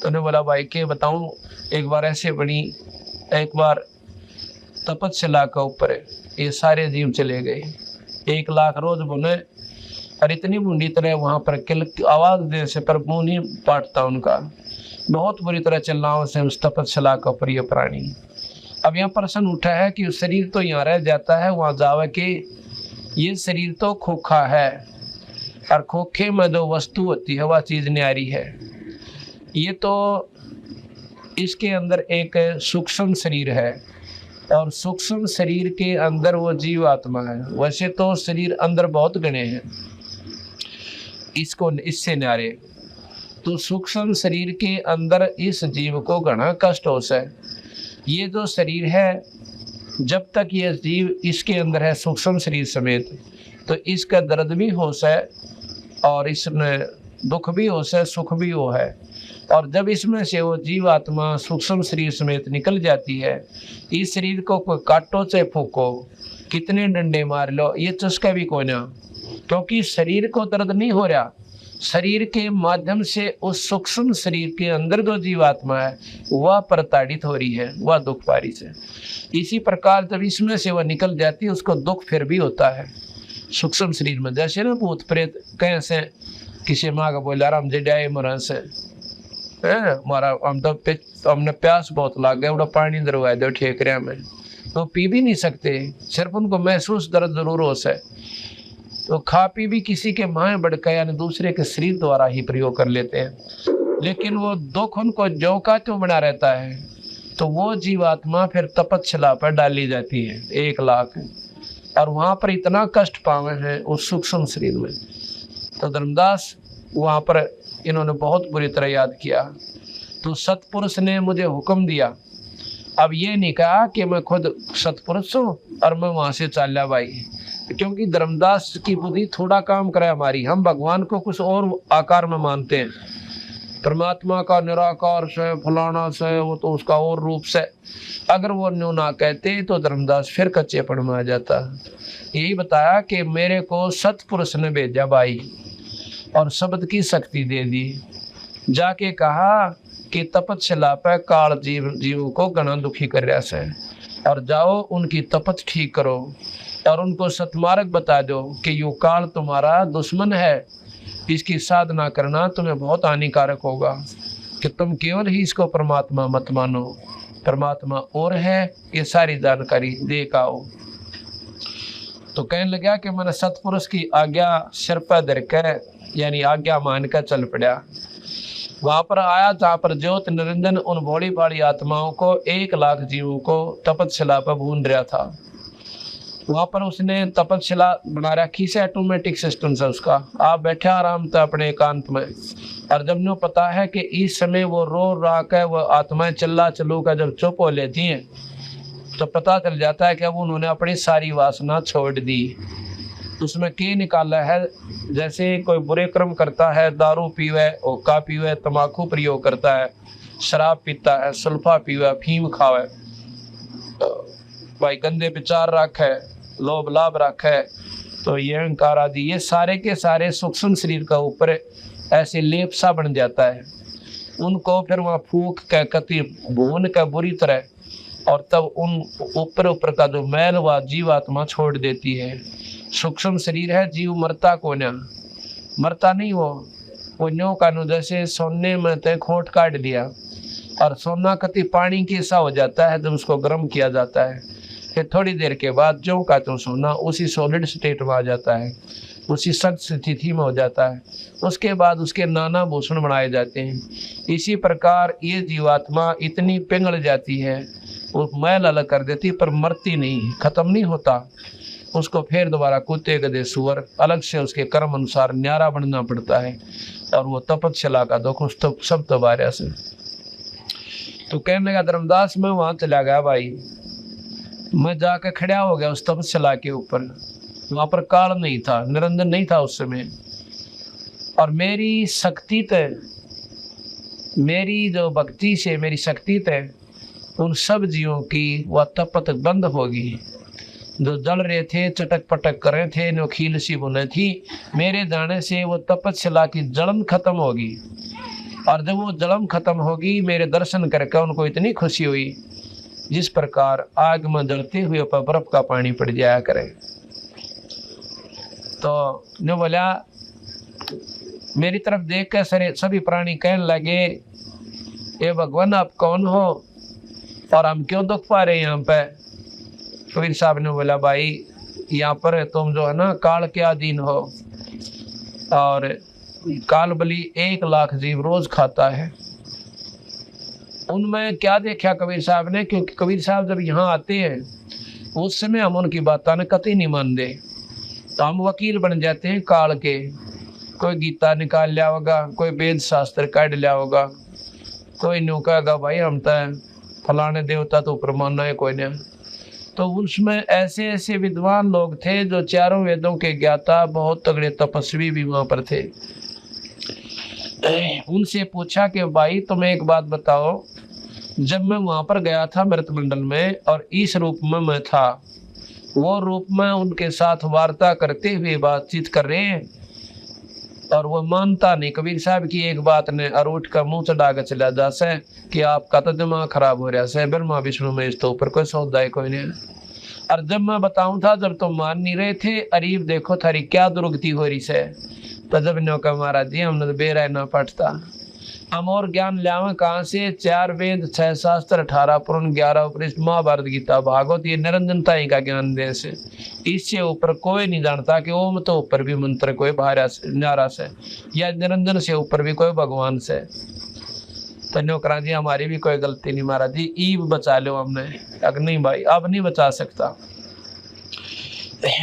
तो उन्हें बोला भाई के बताऊं, एक बार ऐसे बनी, एक बार तपस्या का ऊपर ये सारे जीव चले गए, 1 लाख रोज बुने, और इतनी बूंदी तरह वहां पर किल आवाज दे से पर मुंह नहीं पाटता उनका, बहुत बुरी तरह चिल्लाओं से उस तपस्या का प्रिय प्राणी। अब यहाँ प्रश्न उठा है कि शरीर तो यहाँ रह जाता है, वहां जावे कि ये शरीर तो खोखा है, और खोखे में जो वस्तु होती है वह चीज न्यारी है। ये तो इसके अंदर एक सूक्ष्म शरीर है, और सूक्ष्म शरीर के अंदर वो जीव आत्मा है। वैसे तो शरीर अंदर बहुत गणे हैं, इसको इससे न्यारे, तो सूक्ष्म शरीर के अंदर इस जीव को घना कष्ट हो से। ये जो शरीर है, जब तक ये जीव इसके अंदर है सूक्ष्म शरीर समेत, तो इसका दर्द भी हो से, और इसमें दुख भी हो से, सुख भी हो है। और जब इसमें से वो जीव आत्मा सूक्ष्म शरीर समेत निकल जाती है, इस शरीर को कोई काटो चाहे फूको, कितने डंडे मार लो, ये चस्का भी कोई ना, क्योंकि शरीर को दर्द नहीं हो रहा, शरीर के माध्यम से उस सूक्ष्म शरीर के अंदर जो जीवात्मा है वह प्रताड़ित हो रही है, वह दुख पा रही है। इसी प्रकार जब इसमें से वह निकल जाती है, उसको दुख फिर भी होता है सूक्ष्म शरीर में। जैसे ना भूत प्रेत कैसे किसी माँ का बोला राम जड़ाए मरा से मारा, हम तो हमने प्यास बहुत लाग गया, बड़ा पानी दरवाए दो ठेकरिया में, तो पी भी नहीं सकते, सिर्फ उनको महसूस दर्द जरूर हो से, तो खा पी भी किसी के माए बढ़का यानी दूसरे के शरीर द्वारा ही प्रयोग कर लेते हैं। लेकिन वो दुख उनको जो का त्यों बना रहता है, तो वो जीवात्मा फिर तपस्या पर डाली जाती है 1 लाख, और वहां पर इतना कष्ट पावे हैं उस सूक्ष्म शरीर में। तो धर्मदास वहां पर इन्होंने बहुत बुरी तरह याद किया। तो सतपुरुष ने मुझे हुक्म दिया, अब ये नहीं कहा कि मैं खुद सतपुरुष हूँ और मैं वहां से चाल्या भाई, क्योंकि धर्मदास की बुद्धि थोड़ा काम करे हमारी, हम भगवान को कुछ और आकार में मानते हैं, परमात्मा का निराकार से फलाना से, वो तो उसका और रूप से, अगर वो न्यू ना कहते तो धर्मदास फिर कच्चेपन में आ जाता। यही बताया कि मेरे को सतपुरुष ने भेजा भाई, और शब्द की शक्ति दे दी, जाके कहा कि तपस्या पे काल जीव को घना दुखी कर रहा से, और जाओ उनकी तपत ठीक करो, और उनको सतमार्ग बता दो कि यो काल तुम्हारा दुश्मन है, इसकी साधना करना तुम्हें बहुत हानिकारक होगा, कि तुम केवल ही इसको परमात्मा मत मानो, परमात्मा और है, ये सारी जानकारी दे के आओ। तो कहने लगा कि मैंने सतपुरुष की आज्ञा सिर पर धर के यानी आज्ञा मान कर चल पड़ा। वहां पर आया जहाँ पर ज्योत निरंजन उन भोली भाली आत्माओं को 1 लाख जीवों को तपस्या पर भून रहा था। वहां पर उसने तपस्या बना रखी से, ऑटोमेटिक सिस्टम से उसका, आप बैठे आराम से अपने एकांत में, और जब नो पता है कि इस समय वो रो रा के वो आत्माएं चिल्ला चलू का जब चुप हो लेती हैं, तो पता चल जाता है कि अब उन्होंने अपनी सारी वासना छोड़ दी। उसमें क्या निकाला है, जैसे कोई बुरे कर्म करता है, दारू पीवे, हुक्का पीवे, तम्बाकू प्रयोग करता है, शराब पीता है, सुल्फा पीवे, अफीम खावे, भाई गंदे विचार रखे, लोभ लाभ रखे, तो ये अहंकार आदि, ये सारे के सारे सूक्ष्म शरीर का ऊपर ऐसे लेप सा बन जाता है। उनको फिर वहाँ फूक के कति भून के बुरी तरह, और तब उन ऊपर का जो मैल व जीवात्मा छोड़ देती है। सूक्ष्म शरीर है, जीव मरता को ना, मरता नहीं वो न्यो का नो, जैसे सोने में ते खोट काट दिया, और सोना कति पानी के सा हो जाता है जब उसको गर्म किया जाता है, फिर थोड़ी देर के बाद जो का तो सोना उसी सॉलिड स्टेट में आ जाता है, उसी सख्त स्थिति में हो जाता है, उसके बाद उसके नाना भूषण बनाए जाते हैं। इसी प्रकार ये जीवात्मा इतनी पिघल जाती है, वो मैल अलग कर देती, पर मरती नहीं, खत्म नहीं होता, उसको फिर दोबारा कुत्ते गधे सुअर अलग से उसके कर्म अनुसार न्यारा बनना पड़ता है, और वो तपस्या का दुख उस तो सब तबारा से। तो कहने लगा धर्मदास, मैं वहां चला गया भाई, मैं जाकर खड़ा हो गया उस तपस्या के ऊपर। वहां पर काल नहीं था, निरंजन नहीं था उस समय, और मेरी शक्ति थे, मेरी जो भक्ति से मेरी शक्ति थे, उन सब जीवों की वह तपत बंद होगी। जो जल रहे थे, चटक पटक कर रहे थे, नोखील सी बुने थी, मेरे जाने से वो तपस्या की जलन खत्म होगी। और जब वो जलम खत्म होगी मेरे दर्शन करके उनको इतनी खुशी हुई जिस प्रकार आग में जलते हुए ऊपर बर्फ का पानी पड़ जाया करे। तो ने बोला मेरी तरफ देख कर सभी प्राणी कहने लगे ये भगवान आप कौन हो और हम क्यों दुख पा रहे हैं यहाँ पे। कबीर साहब ने बोला भाई यहाँ पर तुम जो है ना काल के अधीन हो और काल बलि 1 लाख जीव रोज खाता है। उनमें क्या देखा कबीर साहब ने, क्योंकि कबीर साहब जब यहाँ आते हैं उस समय हम उनकी बातों ने कतई नहीं मानते, तो हम वकील बन जाते हैं काल के। कोई गीता निकाल लिया होगा, कोई वेद शास्त्र काट लिया होगा, कोई न्यू कहेगा भाई हम तो फलाने देवता तो ऊपर मानना है कोई नहीं। तो उसमें ऐसे ऐसे विद्वान लोग थे जो चारों वेदों के ज्ञाता, बहुत तगड़े तपस्वी भी वहां पर थे। उनसे पूछा कि भाई तुम एक बात बताओ, जब मैं वहां पर गया था मृत मंडल में और इस रूप में मैं था, वो रूप में उनके साथ वार्ता करते हुए बातचीत कर रहे हैं और वो मानता नहीं। कबीर साहब की एक बात ने अरूट का मुंह चढ़ा के चला जा से कि आपका तो दिमाग खराब हो रहा है, ब्रह्मा विष्णु में इस तो ऊपर कोई सौदा है कोई नहीं। और जब मैं बताऊं था जब तुम मान नहीं रहे थे, अरीब देखो थारी क्या दुर्गति हो रही से। तो जब नो का महाराज जी हमने तो बेरा ना पढ़ता, हम और ज्ञान लावे कहाँ से। 4 वेद 6 शास्त्र 18 पुराण 11 उपनिषद महाभारत गीता भागवत, ये निरंजनता ही का ज्ञान दे से। इससे ऊपर कोई नहीं जानता कि ओम तो ऊपर भी मंत्र कोई बाहर नारा से, या निरंजन से ऊपर भी कोई भगवान से। तो नौकरा जी हमारी भी कोई गलती नहीं महाराज जी, ईब बचा लो हमने। अगर नहीं भाई अब नहीं बचा सकता,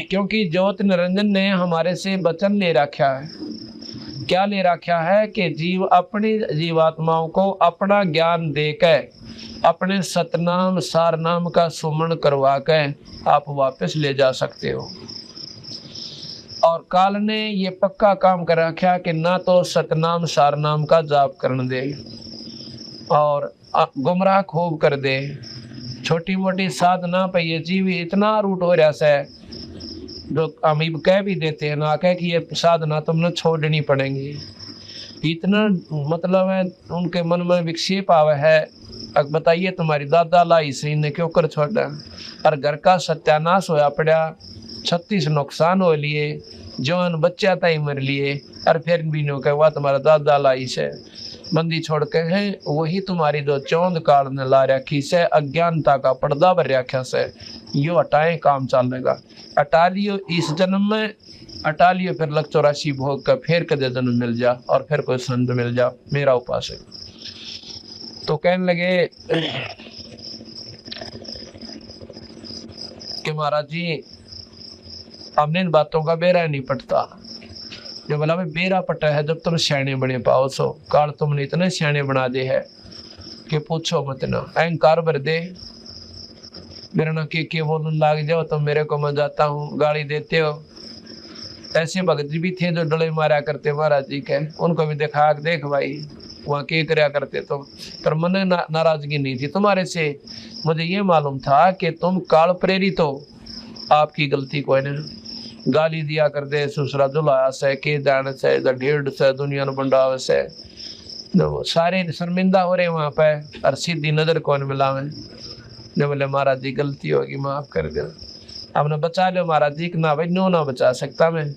क्योंकि ज्योत निरंजन ने हमारे से वचन ले रखा है। क्या ले रखा है कि जीव अपनी जीवात्माओं को अपना ज्ञान देकर अपने सतनाम सारनाम का सुमरण करवा के आप वापस ले जा सकते हो। और काल ने ये पक्का काम कर रखा कि ना तो सतनाम सारनाम का जाप करने दे और गुमराह खूब कर दे। छोटी मोटी साधना पे ये जीव इतना रूट हो रहा है जो हम कह भी देते हैं ना कह कि ये साधना तुमने छोड़नी पड़ेगी। इतना मतलब है उनके मन में विक्षेप आवे है। अब बताइए तुम्हारी दादा लाई सही ने क्यों कर छोड़ा, और घर का सत्यानाश होया पड़ा, 36 नुकसान हो लिए, जवान बच्चा तय मर लिए, और फिर भी नो कहा तुम्हारा दादा लाई से बंदी छोड़ के है। वही तुम्हारी जो चौंद काल ने ला रखी से अज्ञानता का पर्दा भर रखा से, यो हटाए काम चलेगा। हटा लियो इस जन्म में, हटा लियो फिर 184 भोग का फिर कदे जन्म मिल जा और फिर कोई संत मिल जा मेरा उपासक। तो कहने लगे कि महाराज जी हमने इन बातों का बेरा नहीं पटता। जो बोला भाई बेरा पटा है जब तुम सियाने बने पाओ सो, काल तुमने इतने सियाने बना दे है कि पूछो मत ना। अहंकार भर दे मेरा ना के बोलने लाग जाओ तो मेरे को मैं जाता हूँ गाली देते हो। ऐसे भगत जी भी थे जो डले मारा करते महाराज जी के, उनको भी देखा देख भाई वहाँ के करया करते तुम, पर मन नाराजगी नहीं थी तुम्हारे से। मुझे ये मालूम था कि तुम काल प्रेरित हो, आपकी गलती कोई नहीं। गाली दिया कर दे सुसरा दुलाया से के जाने से ढेड़ से दुनिया न बंडावे से, तो सारे शर्मिंदा हो रहे वहाँ पे और सीधी नजर कौन मिलावे। जो बोले महाराज जी गलती होगी माफ कर दो, आपने बचा लो महाराज जी। ना भाई नो ना बचा सकता मैं।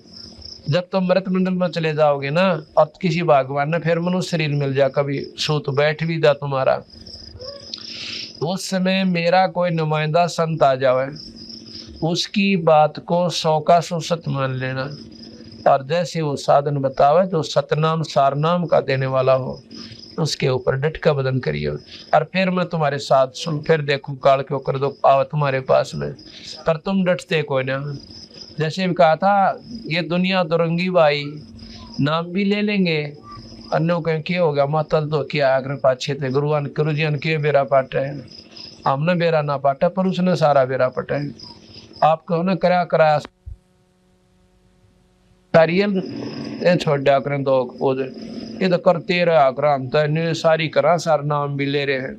जब तुम मृत मंडल में चले जाओगे ना और किसी भगवान ने फिर मनुष्य शरीर मिल जा, कभी सूत बैठ भी जा तुम्हारा, उस समय मेरा कोई नुमाइंदा संत आ जावे, उसकी बात को 100 का 100 सत मान लेना। और जैसे वो साधन बतावे जो सतनाम सारनाम का देने वाला हो, उसके ऊपर डट का बदन करिए। और फिर मैं तुम्हारे साथ सुन फिर देखूं काल के कर दो आवा तुम्हारे पास में, पर तुम डटते कोई ना। जैसे भी कहा था ये दुनिया दुरंगी भाई, नाम भी ले लेंगे अन्यों कहीं क्या होगा मातल तो क्या आग्रह पाछे थे गुरुआन गुरुजियन के बेरा पाटे है। हमने बेरा ना पाटा पर उसने सारा बेरा पटा है। आपको ने कराया तारियल छोड़ दिया करें दो पूजे, ये तो करते रहा कर हम तो सारी करा सारा नाम भी ले रहे हैं।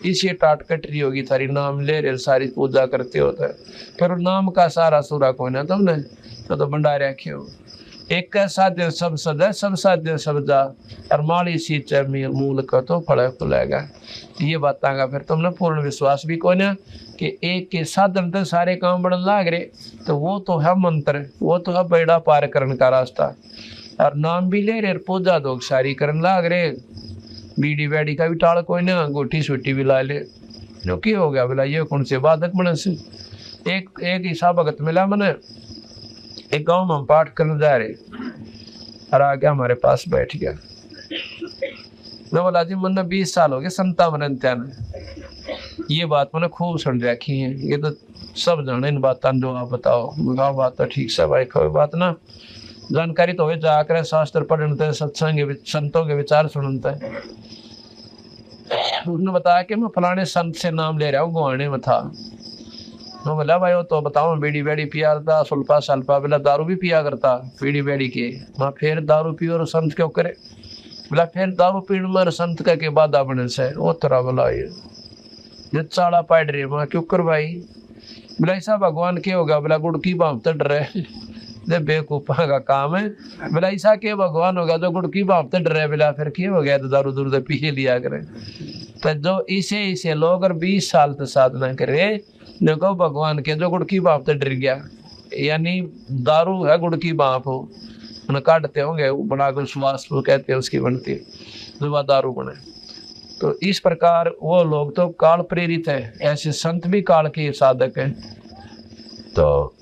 इसी टाट कटरी होगी थारी नाम ले रहे सारी पूजा करते होता है, फिर नाम का सारा सूरा कोई ना तुमने तो भंडार रखे हो। एक साध्य सब सदा, सब साध्य सब जा, और माली सींचे मूल का तो फल फुलेगा। ये बातें का फिर तुमने पूर्ण विश्वास भी को ना कि एक के साधन तो सारे काम बढ़ने लाग रहे, तो वो तो है मंत्र, वो तो है बेड़ा पार करने का रास्ता। और नाम भी ले रहे, पूजा दो सारी करने लाग रहे, बीड़ी बैड़ी का भी टाल कोई ना, गोटी सूटी भी ला ले, जो की हो गया बोला ये कौन से बाधक बने से। एक ईसा भगत मिला मैंने, एक गांव में हम पाठ करने जा रहे, और आगे हमारे पास बैठ गया। मैं बोला जी मैंने 20 साल हो गए संता मनंत्या ने, ये बात मैंने खूब सुन रखी है, ये तो सब जाने इन बातों जो आप बताओ। बताओ बात तो ठीक से भाई, कोई बात ना जानकारी तो हो जाकर शास्त्र पढ़ते, सत्संग संतों के विचार सुनते। उसने बताया कि मैं फलाने संत से नाम ले रहा हूँ, गुआने में था। मैं बोला भाई वो तो बताओ, बीड़ी बेड़ी पिया करता, सुल्फा सल्फा, बोला दारू भी पिया करता बीड़ी बेड़ी के। मैं फिर दारू पियो और संत क्यों करे? बोला फिर दारू पीने में संत का के बाधा बने से वो तरह। बोला ये चाड़ा पाड़ रही मैं क्यों कर भाई? बोला ऐसा भगवान के होगा? बोला गुड़ की बाप तो डरे, बेवकूफा का काम है। बोला ऐसा के भगवान होगा जो गुड़ की बाप तो डरे? बोला फिर क्या हो गया तो दारू दूर पी लिया करे। तो जो इसे लोग अगर 20 साल तक साधना करे, देखो भगवान के जो गुड़ की बाप तो डर गया, यानी दारू है गुड़ की बाप हो, उन्हें काटते होंगे बनाकर सुवास वो कहते हैं उसकी बनती जो वह दारू बने। तो इस प्रकार वो लोग तो काल प्रेरित है, ऐसे संत भी काल के साधक हैं। तो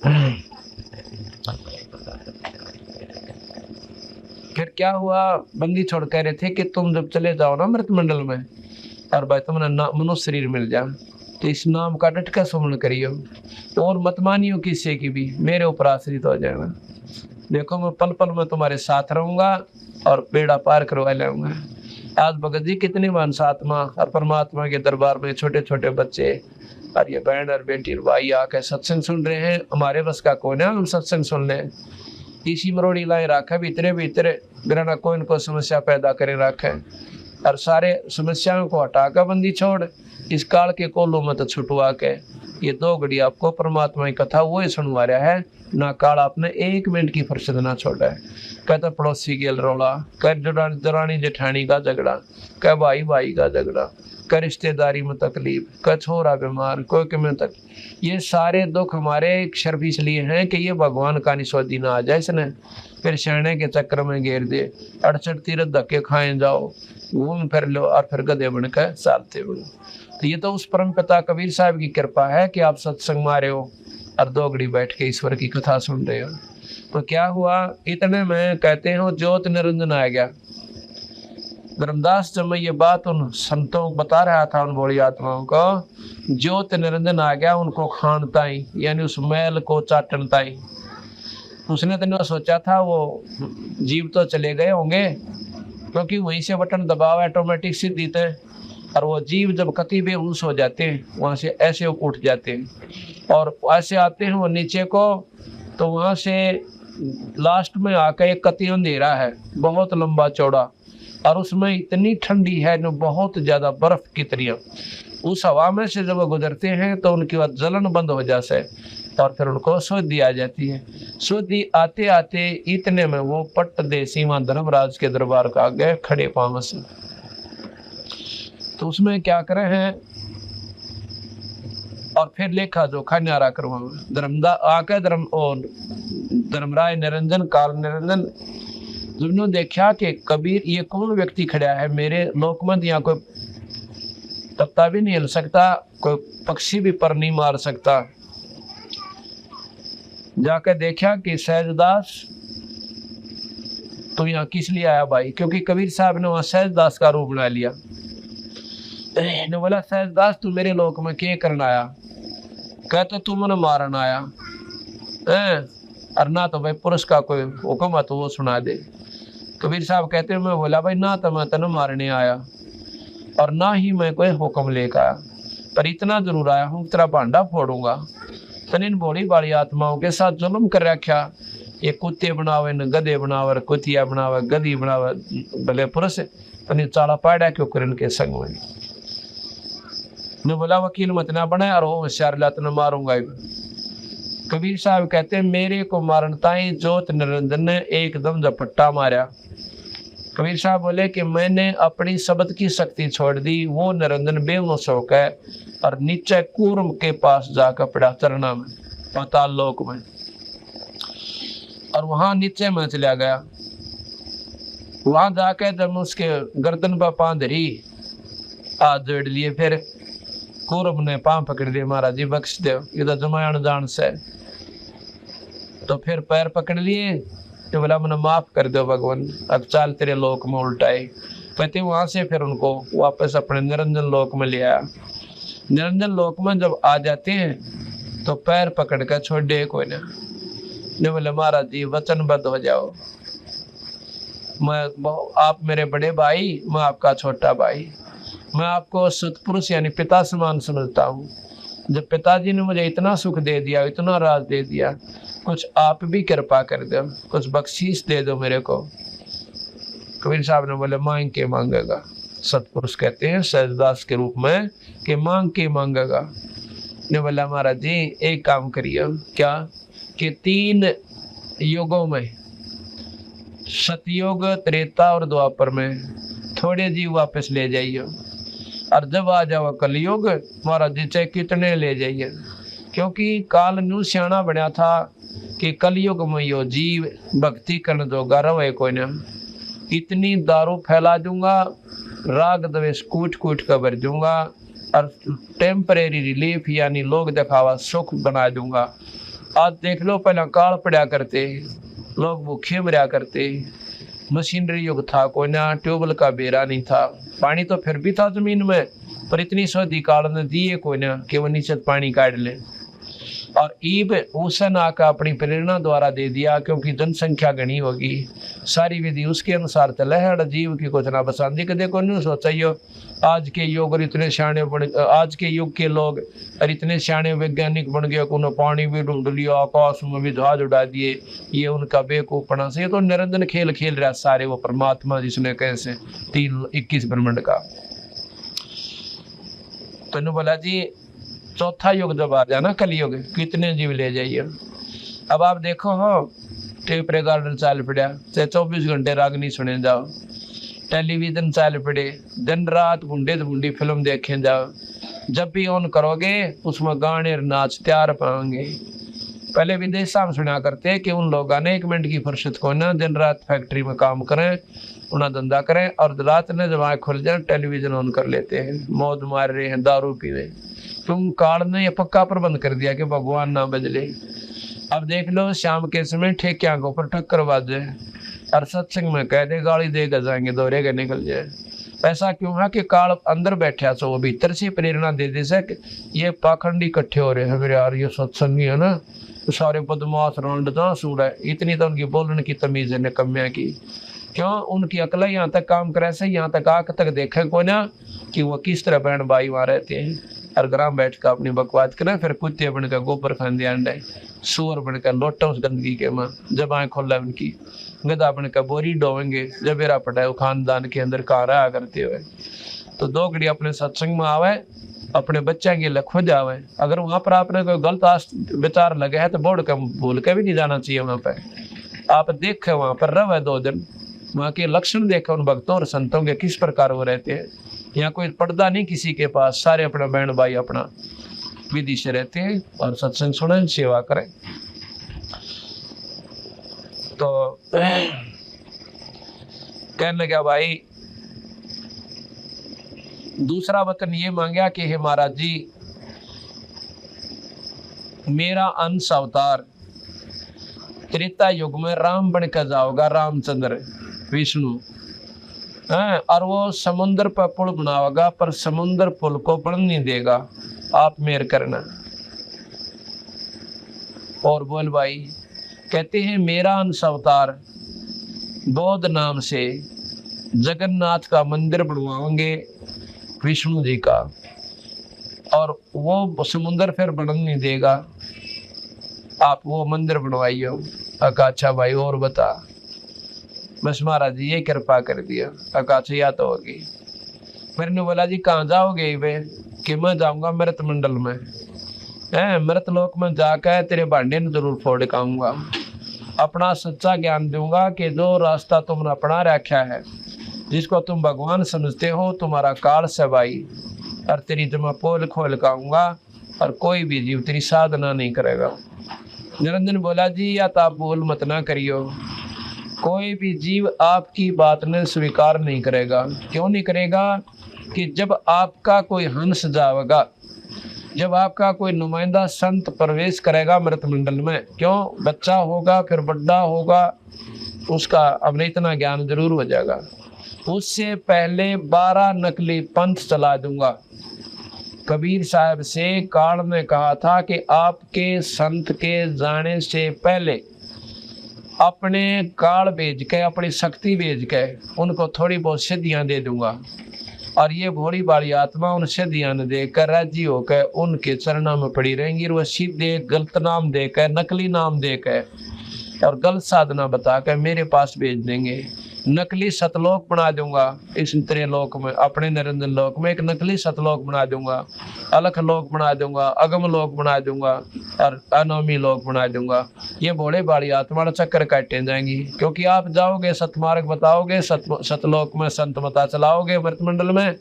फिर क्या हुआ, बंदी छोड़ कह रहे थे कि तुम जब चले जाओ ना मृत मंडल में, और भाई तुम्हें मनुष्य शरीर मिल जाए, तो इस नाम का डट का सुमन करियो, और मत मानियो किसी की भी, मेरे ऊपर आश्रित हो जाएगा। देखो मैं पल पल में तुम्हारे साथ रहूंगा और बेड़ा पार करवा लाऊंगा। आज भगत जी कितनी मानस आत्मा और परमात्मा के दरबार में छोटे छोटे बच्चे और ये बहन और बेटी और भाई आके सत्संग सुन रहे हैं। हमारे बस का कौन है हम सत्संग सुन लें? इसी मरोड़ी लाए रखा भीतरे भीतरे बिना कोई इनको समस्या पैदा करे रखे, और सारे समस्याओं को हटाकर बंदी छोड़ इस काल के कोलों में तो छुटवा के ये 2 घड़ी आपको परमात्मा की कथा वो ही सुनवा रहा है ना। काल आपने 1 मिनट की फुर्सत ना छोड़ा है। कहता पड़ोसी के रोला, कह दरानी जेठानी का झगड़ा, कह भाई भाई का झगड़ा, कह रिश्तेदारी में तकलीफ, कह छोरा बीमार, कोई में तक, ये सारे दुख हमारे शर्फ इसलिए हैं कि ये भगवान का निस्वादी ना आ जाए इसने, फिर शहने के चक्कर में घेर दे, 68 तीरथ धक्के खाए जाओ, घूम फिर लो और फिर गधे बनकर सालते बोलो। तो ये तो उस परम पिता कबीर साहब की कृपा है कि आप सत्संग मारे हो और 2 घड़ी बैठ के ईश्वर की कथा सुन रहे हो। तो क्या हुआ, इतने में कहते हो ज्योत निरंजन आ गया। धर्मदास जब मैं ये बात उन संतों को बता रहा था, उन बड़ी आत्माओं को, ज्योत निरंजन आ गया उनको खानता ही, यानी उस मैल को चाटनता ही। उसने तो सोचा था वो जीव तो चले गए होंगे, क्योंकि वहीं से बटन दबाव ऑटोमेटिक सीधी थे, और वो जीव जब कति बेहोश हो जाते हैं वहाँ से ऐसे उठ जाते हैं और ऐसे आते हैं वो नीचे को, तो वहाँ से लास्ट में आकर एक कति अंधेरा है बहुत लंबा चौड़ा, और उसमें इतनी ठंडी है जो बहुत ज़्यादा बर्फ की तरह। उस हवा में से जब वो गुजरते हैं तो उनकी वह जलन बंद हो जाती है और फिर उनको शुद्धि आ जाती है। शुद्धि आते आते इतने में वो पट्ट देसी मां धर्मराज के दरबार का आगे खड़े पांव से। तो उसमें क्या करे हैं और फिर लेखा जोखा न्यारा करवा धर्मदा आके धर्मराय निरंजन काल निरंजन जिन्होंने देखा कि कबीर ये कौन व्यक्ति खड़ा है मेरे लोक में, यहाँ कोई पत्ता भी नहीं हिल सकता, कोई पक्षी भी पर नहीं मार सकता। जाकर देखा कि सहजदास तो यहाँ किस लिए आया भाई, क्योंकि कबीर साहब ने वहां सहजदास का रूप बना लिया। ने बोला सहजदास तू मेरे लोक में क्या करना आया? कहते तू मैंने मारन आया है, और ना तो भाई पुरुष का कोई हुक्म है तो वो सुना दे। कबीर साहब कहते मैं बोला भाई ना तो मैं तेन मारने आया और ना ही मैं कोई हुक्म लेकर आया, पर इतना जरूर आया हूँ तेरा भांडा फोड़ूंगा। तन इन बड़ी बाड़ी आत्माओं के साथ जुल्म कर रखा, ये कुत्ते बनावे न गधे बनावे, कुतिया बनावे गधी बनावे, भले पुरुष तन चाला पाड़ा क्यों कर इनके संग में। ने बोला वकील मत ना बने और वो होशियार ला तेन मारूंगा। कबीर साहब कहते हैं मेरे को मारन ताई जोत निरंजन ने एकदम झपट्टा मारा। कबीर साहब बोले कि मैंने अपनी शब्द की शक्ति छोड़ दी, वो निरंजन बेहोश होकर और नीचे कूर्म के पास जाकर पड़ा चरना में, पाताल लोक में, और वहां नीचे में चला गया। वहां जाकर जब उसके गर्दन पर पांव धरी, हाथ जोड़ लिए, फिर कौरव ने पांव पकड़ लिए, महाराज जी बख्श दो, इधर जमायण जान से। तो फिर पैर पकड़ लिए, तो बोला मैंने माफ कर दो भगवान, अब चाल तेरे लोक में उल्टाए। कहते वहां से फिर उनको वापस अपने निरंजन लोक में ले आया। निरंजन लोक में जब आ जाते हैं तो पैर पकड़ कर छोड़ दे कोई ना, ने बोले महाराज जी वचनबद्ध हो जाओ, मैं आप मेरे बड़े भाई, मैं आपका छोटा भाई, मैं आपको सतपुरुष यानी पिता समान समझता हूँ। जब पिताजी ने मुझे इतना सुख दे दिया, इतना राज दे दिया, कुछ आप भी कृपा कर दो, कुछ बख्शीश दे दो मेरे को। कबीर साहब ने बोले मांग के मांगेगा। सतपुरुष कहते हैं सहजदास के रूप में कि मांग के मांगेगा। ने बोला महाराज जी एक काम करिए, क्या कि 3 युगों में, सतयुग, त्रेता और द्वापर में थोड़े जीव वापस ले जाइए, और जब आ जाओ कलयुग महाराज जी चाहे कितने ले जाइए, क्योंकि काल न्यू सियाणा बनया था कि कलयुग में यो जीव भक्ति करने जोगा रहे कोई ना, इतनी दारू फैला दूंगा, राग द्वेष कूट कूट कर भर दूंगा, और टेम्परेरी रिलीफ यानी लोग दिखावा सुख बना दूंगा। आज देख लो पहला काल पड़ा करते, लोग भूखे मरा करते, मशीनरी युग था कोई ना, ट्यूबवेल का बेरा नहीं था, पानी तो फिर भी था जमीन में, पर इतनी सौदी काल ने दिए कोई ना कि वो नीचे पानी काट ले। और ईब उसन आकर अपनी प्रेरणा द्वारा दे दिया, क्योंकि जनसंख्या घनी होगी, सारी विधि उसके अनुसार चले है, जीव की कुछ ना बसांदी के देखो नहीं सोचा आज के युग और इतने सियाणे बन, आज के युग के लोग और इतने सियाणे वैज्ञानिक बन गए, उन्होंने पानी भी ढूंढ लिया, आकाश में भी जहाज उड़ा दिए, ये उनका बेवकूफपना से। ये तो निरंजन खेल खेल रहा सारे, वो परमात्मा जिसने कैसे 21 ब्रह्मांड का। तो बोला जी चौथा युग जब आ जाना कलयुग, कितने जीव ले जाइए। अब आप देखो हो टेप रिकॉर्डर चाल पड़ा, चाहे 24 घंटे रागनी सुने जाओ, टेलीविजन चाल पड़े, दिन रात गुंडे गुंडी फिल्म देखे जाओ, जब भी ऑन करोगे उसमें गाने नाच तैयार पाएंगे। पहले विदेश में सुना करते कि उन लोगों ने 1 मिनट की फुर्सत को ना दिन रात फैक्ट्री में काम करें, उन्हें धंधा करें, और रात में जब आँख खुल जाए टेलीविजन ऑन कर लेते हैं, मौज मार रहे हैं, दारू पी रहे। तुम काल ने ये पक्का प्रबंध कर दिया कि भगवान ना बदले। अब देख लो शाम के समय ठेकिया के ऊपर टक्कर बाजे और सत्संग में कह दे गाली देकर जाएंगे, दौरे के निकल जाए। ऐसा क्यों है कि काल अंदर बैठा सो वो भीतर से प्रेरणा दे दे से ये पाखंडी इकट्ठे हो रहे हैं, मेरे यार ये सत्संगी है ना, तो सारे बदमाश रौंड ना सूढ़ है। इतनी तो उनकी बोलने की तमीज है निकम्या की, क्यों उनकी अकल यहाँ तक काम करे से, यहाँ तक आंख तक देखे को ना कि वो किस तरह बहन भाई वहाँ रहते हैं, और ग्राम बैठ कर अपनी बकवास करें, फिर कुत्ते बनकर गोबर खान दिया अंडे, सुअर बनकर लोटा उस गंदगी के माँ, जब आँख खोला उनकी गधा बनकर बोरी डोवेंगे, जब मेरा पटाए खानदान के अंदर कहाँ रहा करते हुए। तो 2 घड़ी अपने सत्संग में आवे, अपने बच्चे के लिए खुद आवे। अगर वहाँ पर आपने कोई गलत विचार लगे है तो बोर्ड का भूल के भी नहीं जाना चाहिए। वहाँ पे आप देखे, वहाँ पर रहे 2 दिन, वहाँ के लक्षण देखे उन भक्तों और संतों के किस प्रकार वो रहते हैं। यहाँ कोई पर्दा नहीं किसी के पास, सारे अपना बहन भाई अपना विधि से रहते हैं और सत्संग सुने, सेवा करें। तो कहने लगा भाई दूसरा वचन ये मांगा कि हे महाराज जी मेरा अंश अवतार त्रेता युग में राम बन कर जाओगा, रामचंद्र विष्णु, और वो समुद्र पर पुल बनाओगा, पर समुद्र पुल को बन नहीं देगा, आप मेहर करना। और बोल भाई कहते हैं मेरा अंश अवतार बौद्ध नाम से जगन्नाथ का मंदिर बनवाएंगे विष्णु जी का, और वो समुद्र फिर बनने नहीं देगा, आप वो मंदिर बनवाइए। अच्छा भाई और बता। बस महाराज जी ये कृपा कर दिया। अच्छा या तो होगी। मैंने बोला जी कहाँ जाओगे वे? कि मैं जाऊंगा मृत मंडल में। है, मृत लोक में जाकर तेरे भांडे ने जरूर फोड़ दिखाऊंगा। अपना सच्चा ज्ञान दूंगा कि जो रास्ता तुमने अपना रखा है, जिसको तुम भगवान समझते हो, तुम्हारा काल से भाई, और तेरी जमा पोल खोल खाऊंगा और कोई भी जीव तेरी साधना नहीं करेगा। निरंजन बोला जी या तो आप बोल मत ना करियो, कोई भी जीव आपकी बात ने स्वीकार नहीं करेगा। क्यों नहीं करेगा? कि जब आपका कोई हंस जाएगा, जब आपका कोई नुमाइंदा संत प्रवेश करेगा मृत मंडल में, क्यों, बच्चा होगा फिर बड़ा होगा, उसका अब इतना ज्ञान जरूर हो जाएगा। उससे पहले 12 नकली पंथ चला दूंगा। कबीर साहब से काल ने कहा था कि आपके संत के जाने से पहले अपने काल भेज के, अपनी शक्ति भेज के उनको थोड़ी बहुत सिद्धियां दे दूंगा, और ये भोली बाली आत्मा उन सिद्धियां न देकर राजी होकर उनके चरणों में पड़ी रहेंगी। वो सीधे गलत नाम देकर, नकली नाम देकर और गलत साधना बताकर मेरे पास भेज देंगे। नकली सतलोक बना दूंगा इस त्रिलोक में, अपने निरंजन लोक में एक नकली सतलोक बना दूंगा, अलख लोक बना दूंगा, अगम लोक बना दूंगा और अनोमी लोक बना दूंगा। ये भोले बाड़ी आत्मा चक्कर काटे जाएंगी, क्योंकि आप जाओगे सतमार्ग बताओगे, सतलोक में संत मता चलाओगे मृतमंडल में,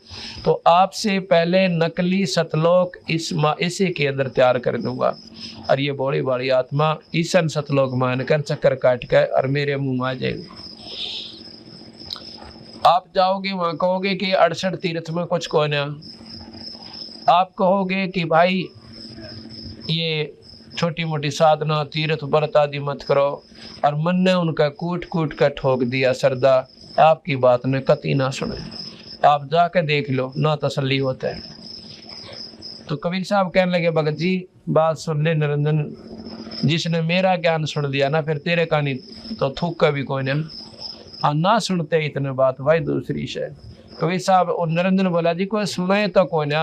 तो आपसे पहले नकली सतलोक इसी के अंदर तैयार कर दूंगा, और ये भोली बाड़ी आत्मा ईसन सतलोक मानकर चक्कर काट कर और मेरे मुंह आ जाएगी। आप जाओगे वहां कहोगे कि 68 तीर्थ में कुछ कौन है, आप कहोगे कि भाई ये छोटी मोटी साधना तीर्थ व्रत आदि मत करो, और मन ने उनका कूट कूट कर ठोक दिया श्रद्धा, आपकी बात ने कति ना सुने। आप जाके देख लो, ना तसल्ली होता है। तो कबीर साहब कहने लगे, भगत जी बात सुन ले निरंजन, जिसने मेरा ज्ञान सुन लिया ना, फिर तेरे का नहीं तो थूक का भी कोई नहीं, ना सुनते इतने बात भाई दूसरी शय। कबीर साहब और निरंजन बोला जी कोई सुने तो कोई ना,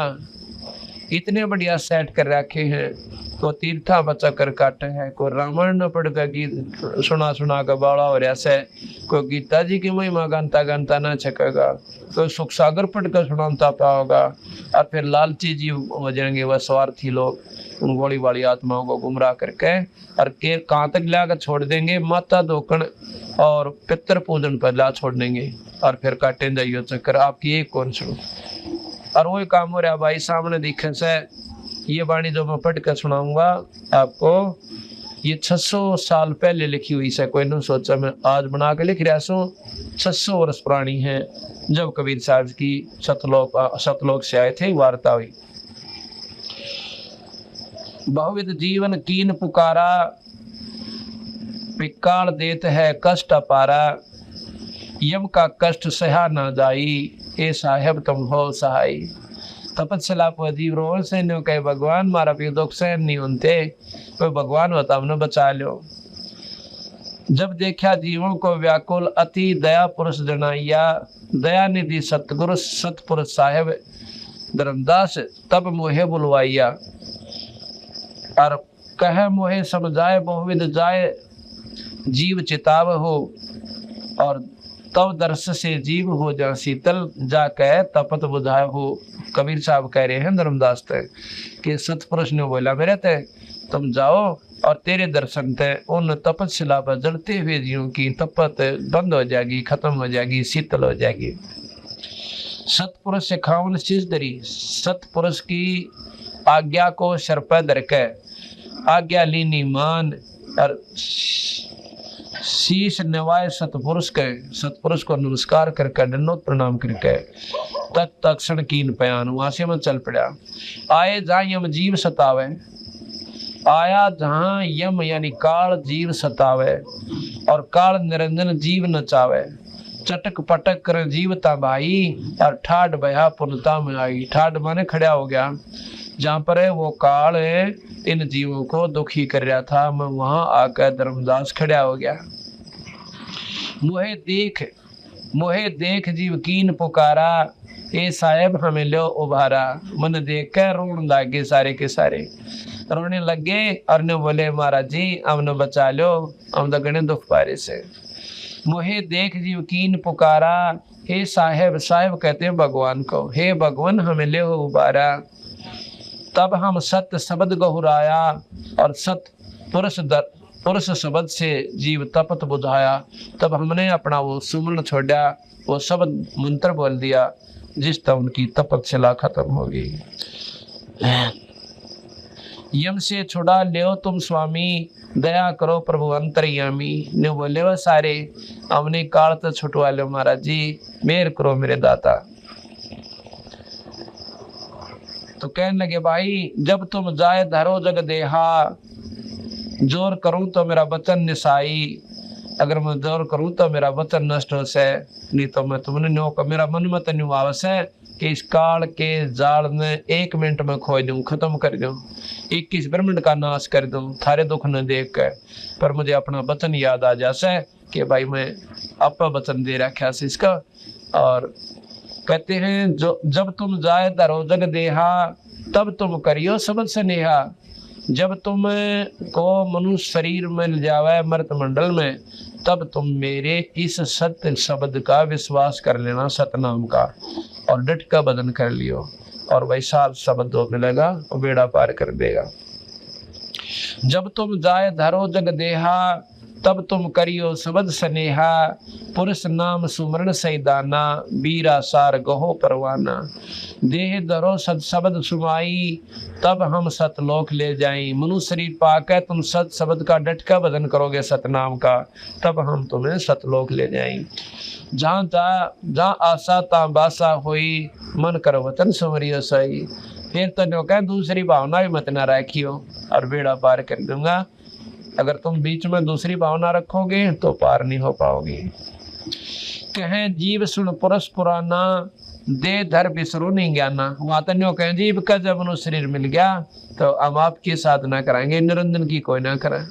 इतने बढ़िया सेट कर रखे हैं, कोई तीर्था बचा कर काटे है, कोई रामायण न पढ़ कर गीत सुना कर बाड़ा हो रहा से, कोई गीता जी की महिमा गानता गानता ना छकेगा, कोई सुख सागर पढ़ कर सुनाता पाओगा, और फिर लालची जीव हो जाएंगे वह स्वार्थी लोग, उन गोली वाली आत्माओं को गुमराह करके और के कहाँ तक लाकर छोड़ देंगे, माता धोकन और पितर पूजन पर ला छोड़ देंगे, और फिर काटे जाइयो चक्कर, आपकी एक कौन सुनो। और वही काम हो रहा भाई सामने दिखे से। ये वाणी जो मैं पढ़ कर सुनाऊंगा आपको, ये 600 साल पहले लिखी हुई से, कोई नहीं सोचा मैं आज बना के लिख रहा हूँ। 600 वर्ष पुरानी है, जब कबीर साहब की सतलोक से आए थे वार्ता हुई। बहुविध जीवन कीन पुकारा, पिकाल देत है कष्ट अपारा, यम का कष्ट सहा ना जाई, ए साहेब तुम हो सहाय। तपस्या जीव रोल से न्यू कहे भगवान मारा भी दुख सहन नहीं होते, कोई भगवान होता हमने बचा लो। जब देखा जीवों को व्याकुल अति दया पुरुष जनाइया, दया निधि सतगुरु सतपुरुष साहेब धर्मदास तब मोहे बुलवाइया, और कह मोहे समझाए बहुविध जाए जीव चिताव हो, और तब दर्श से जीव हो जा शीतल जा कह तपत बुझाए हो। कबीर साहब कह रहे हैं धर्मदास ते कि सतपुरुष ने बोला मेरे ते तुम जाओ और तेरे दर्शन ते उन तपस्या पर जलते हुए जीवों की तपत बंद हो जाएगी, खत्म हो जाएगी, शीतल हो जाएगी। सतपुरुष से खावन शीश धरी, सतपुरुष की आज्ञा को सर पर धर के आज्ञा लीनी मान और शीश नवाए सतपुरुष के, सतपुरुष को नमस्कार करके दंडोत प्रणाम करके तक तक्षण कीन पयान वहां से मैं चल पड़ा। आए जहाँ यम जीव सतावे, आया जहाँ यम यानी काल जीव सतावे, और काल निरंजन जीव नचावे, चटक पटक कर जीवता भाई, और ठाड बया पुनता में आई। ठाड माने खड़ा हो गया, जहाँ पर है वो काल है इन जीवों को दुखी कर रहा था, मैं वहां आकर धर्मदास खड़ा हो गया। मोहे देख जीव कीन पुकारा, ए साहेब हमें लो उभारा। मन देख कर रोने लगे, सारे के सारे रोने लगे और ने बोले महाराज जी हमने बचा लो, हम तो गणे दुख पारे से। मोहे देख जीव कीन पुकारा, हे साहेब, साहेब कहते हैं भगवान को, हे भगवान हमें ले उबारा। तब हम सत्य शब्द गहुराया और सत्य पुरुष शब्द से जीव तपत बुझाया। तब हमने अपना वो सुमन छोड़ा, वो शब्द मंत्र बोल दिया, जिस तब उनकी तपस्या खत्म हो गई। यम से छुड़ा ले तुम स्वामी, दया करो प्रभु अंतर्यामी। ने बोले वो सारे, हमने काल तो छुटवा लो महाराज जी, मेहर करो मेरे दाता। तो कहने लगे भाई जब तुम जाए धरो जग देहा, जोर करूं तो मेरा वचन निसाई। अगर मैं जोर करूं तो मेरा वचन नष्ट हो से, नहीं तो मैं तुमने न्यो का मेरा मन मत न्यू आवस है कि इस काल के जाल में 1 मिनट में खोज दूं, खत्म कर दूं, 21 ब्रह्मांड का नाश कर दूं थारे दुख न देख कर। पर मुझे अपना वचन याद आ जासे कि भाई मैं आपका वचन दे रखा है इसका। और कहते हैं जो जब तुम जाए धरो जग देहा, तब तुम करियो सबद स्नेहा। जब तुम को मनुष्य शरीर में ले जावे मृत मंडल में, तब तुम मेरे इस सत्य शब्द का विश्वास कर लेना, सतनाम का, और डट का बदन कर लियो, और वैसा शब्द हो मिलेगा और बेड़ा पार कर देगा। जब तुम जाए धरो जग देहा, तब तुम करियो सबद स्नेहा। पुरुष नाम सुमरण सैदाना, बीरा सार गहो परवाना। देह धरो सद शब्द सुमाई, तब हम सतलोक ले जाएं। मनुष्य शरीर पाकर तुम सत शब्द का डटका बदन करोगे सतनाम का, तब हम तुम्हें सतलोक ले जाएं। जहाँ आशा ता बासा हुई, मन कर वतन सुमरियो सही। फिर तो नो कह दूसरी भावना भी मत ना रखियो और बेड़ा पार कर दूंगा। अगर तुम बीच में दूसरी भावना रखोगे तो पार नहीं हो पाओगे। कहें जीव सुन पुरुष पुराना, दे धर बिसरो नहीं ज्ञाना। वातन्यो कहें जीव का जब मनुष्य शरीर मिल गया तो हम आपकी साधना कराएंगे, निरंजन की कोई ना करें।